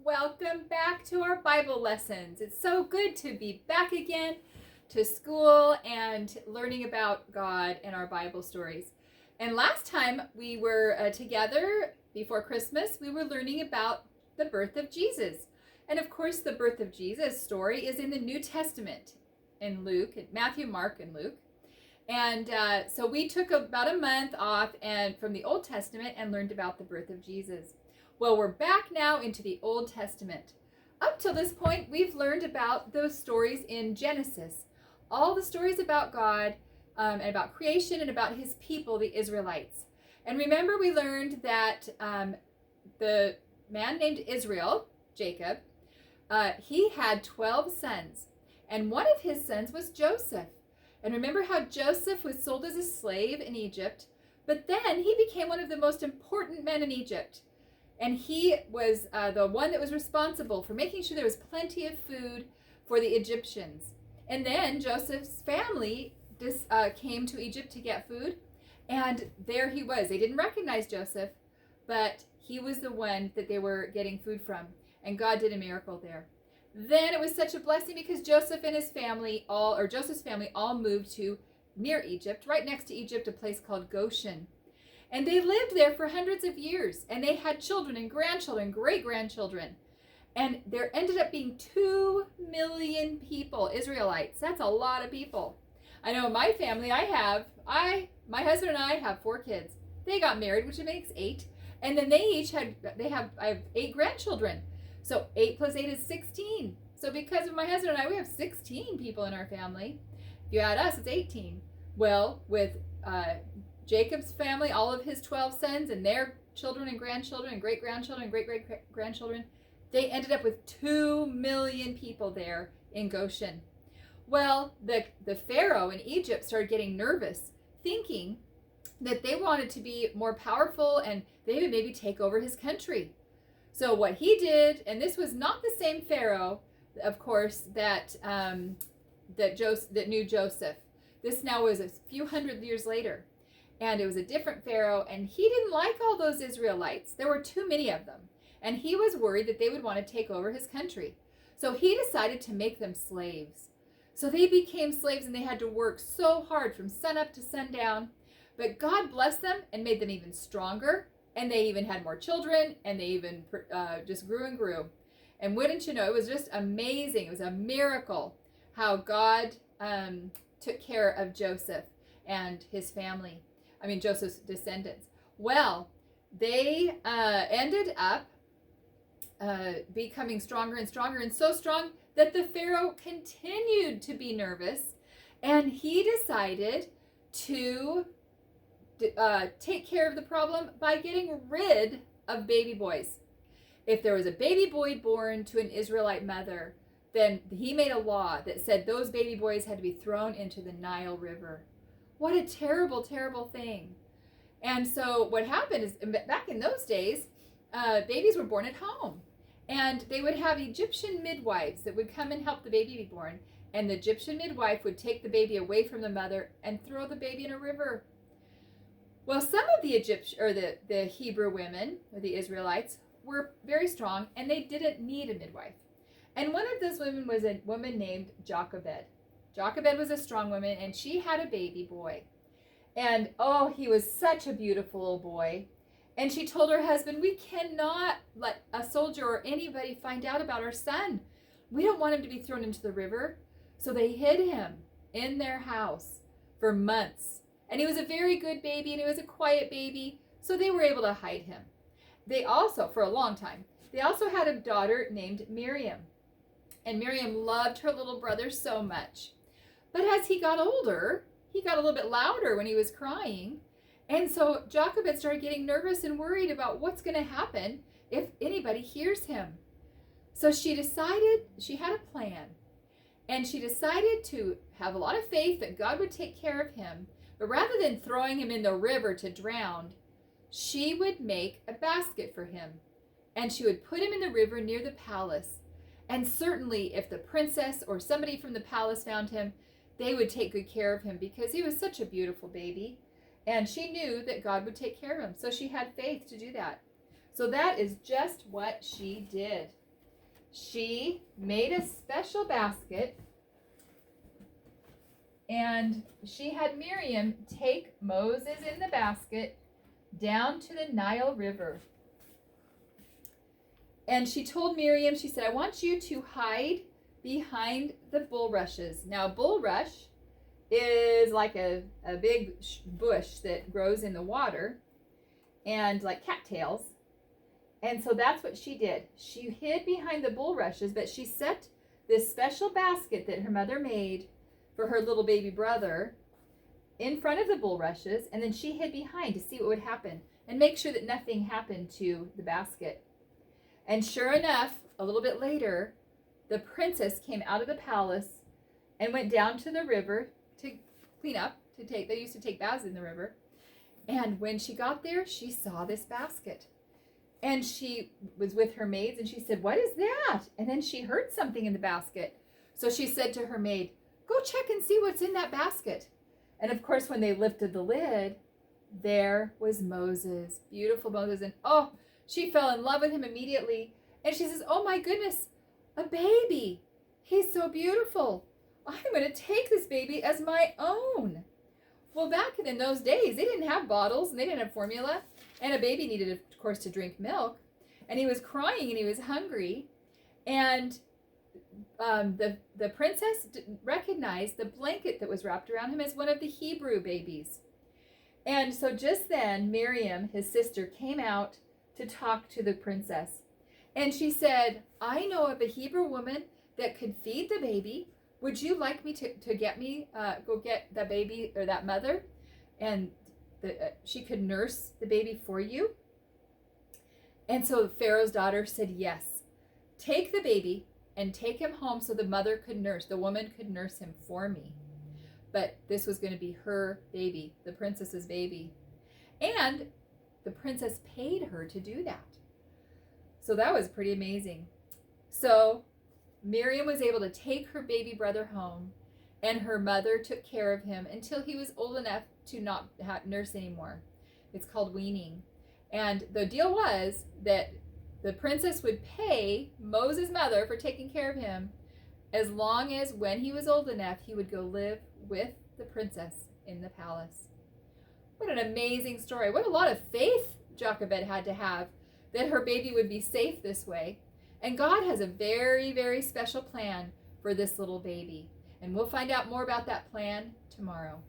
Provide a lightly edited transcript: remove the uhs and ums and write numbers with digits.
welcome back to our Bible lessons. It's so good to be back again to school and learning about God and our Bible stories. And last time we were together before Christmas, we were learning about the birth of Jesus. And of course, the birth of Jesus story is in the New Testament in Luke, Matthew, Mark, and Luke. And so we took about a month off and from the Old Testament and learned about the birth of Jesus. Well, we're back now into the Old Testament. Up till this point, we've learned about those stories in Genesis. All the stories about God and about creation and about his people, the Israelites. And remember, we learned that the man named Israel, Jacob, he had 12 sons. And one of his sons was Joseph. And remember how Joseph was sold as a slave in Egypt, but then he became one of the most important men in Egypt. And he was the one that was responsible for making sure there was plenty of food for the Egyptians. And then Joseph's family came to Egypt to get food. And there he was. They didn't recognize Joseph, but he was the one that they were getting food from. And God did a miracle there. Then it was such a blessing because Joseph and his family Joseph's family all moved to near Egypt, right next to Egypt, a place called Goshen. And they lived there for hundreds of years. And they had children and grandchildren, great-grandchildren. And there ended up being 2 million people, Israelites. That's a lot of people. I know in my family, my husband and I have 4 kids. They got married, which makes 8. And then I have 8 grandchildren. So 8 plus 8 is 16. So because of my husband and I, we have 16 people in our family. If you add us, it's 18. Well, with Jacob's family, all of his 12 sons and their children and grandchildren and great-grandchildren and great-great-grandchildren, they ended up with 2 million people there in Goshen. Well, the Pharaoh in Egypt started getting nervous, thinking that they wanted to be more powerful and they would maybe take over his country. So what he did, and this was not the same Pharaoh, of course, that knew Joseph. This now was a few hundred years later. And it was a different Pharaoh, and he didn't like all those Israelites. There were too many of them. And he was worried that they would want to take over his country. So he decided to make them slaves. So they became slaves, and they had to work so hard from sunup to sundown. But God blessed them and made them even stronger. And they even had more children, and they even just grew and grew. And wouldn't you know, it was just amazing. It was a miracle how God took care of Joseph and his family. Joseph's descendants. Well, they ended up becoming stronger and stronger, and so strong that the Pharaoh continued to be nervous, and he decided to take care of the problem by getting rid of baby boys. If there was a baby boy born to an Israelite mother, then he made a law that said those baby boys had to be thrown into the Nile River. What a terrible, terrible thing. And so what happened is, back in those days, babies were born at home. And they would have Egyptian midwives that would come and help the baby be born. And the Egyptian midwife would take the baby away from the mother and throw the baby in a river. Well, some of the Hebrew women, or the Israelites, were very strong, and they didn't need a midwife. And one of those women was a woman named Jochebed. Jochebed was a strong woman, and she had a baby boy. And, he was such a beautiful little boy. And she told her husband, we cannot let a soldier or anybody find out about our son. We don't want him to be thrown into the river. So they hid him in their house for months. And he was a very good baby, and he was a quiet baby, so they were able to hide him. They also, for a long time, they also had a daughter named Miriam. And Miriam loved her little brother so much. But as he got older, he got a little bit louder when he was crying. And so Jochebed started getting nervous and worried about what's going to happen if anybody hears him. So she had a plan. And she decided to have a lot of faith that God would take care of him. But rather than throwing him in the river to drown, she would make a basket for him. And she would put him in the river near the palace. And certainly if the princess or somebody from the palace found him, they would take good care of him because he was such a beautiful baby. And she knew that God would take care of him. So she had faith to do that. So that is just what she did. she made a special basket, and she had Miriam take Moses in the basket down to the Nile River. And she told Miriam, she said, I want you to hide behind the bulrushes. Now, bulrush is like a big bush that grows in the water, and like cattails. And so that's what she did. She hid behind the bulrushes, but she set this special basket that her mother made for her little baby brother in front of the bulrushes, and then she hid behind to see what would happen and make sure that nothing happened to the basket. And sure enough, a little bit later, the princess came out of the palace and went down to the river to clean up, they used to take baths in the river. And when she got there, she saw this basket. And she was with her maids, and she said, what is that? And then she heard something in the basket. So she said to her maid, go check and see what's in that basket. And of course, when they lifted the lid, there was Moses, beautiful Moses. And oh, she fell in love with him immediately. And she says, oh my goodness, a baby. He's so beautiful. I'm going to take this baby as my own. Well, back in those days, they didn't have bottles and they didn't have formula. And a baby needed, of course, to drink milk. And he was crying and he was hungry. And the princess recognized the blanket that was wrapped around him as one of the Hebrew babies. And so just then, Miriam, his sister, came out to talk to the princess. And she said, I know of a Hebrew woman that could feed the baby. Would you like me to get me, go get the baby or that mother? And she could nurse the baby for you? And so Pharaoh's daughter said, yes. Take the baby and take him home so the mother could nurse, the woman could nurse him for me. But this was going to be her baby, the princess's baby. And the princess paid her to do that. So that was pretty amazing. So Miriam was able to take her baby brother home, and her mother took care of him until he was old enough to not nurse anymore. It's called weaning. And the deal was that the princess would pay Moses' mother for taking care of him as long as when he was old enough, he would go live with the princess in the palace. What an amazing story. What a lot of faith Jochebed had to have that her baby would be safe this way. And God has a very, very special plan for this little baby. And we'll find out more about that plan tomorrow.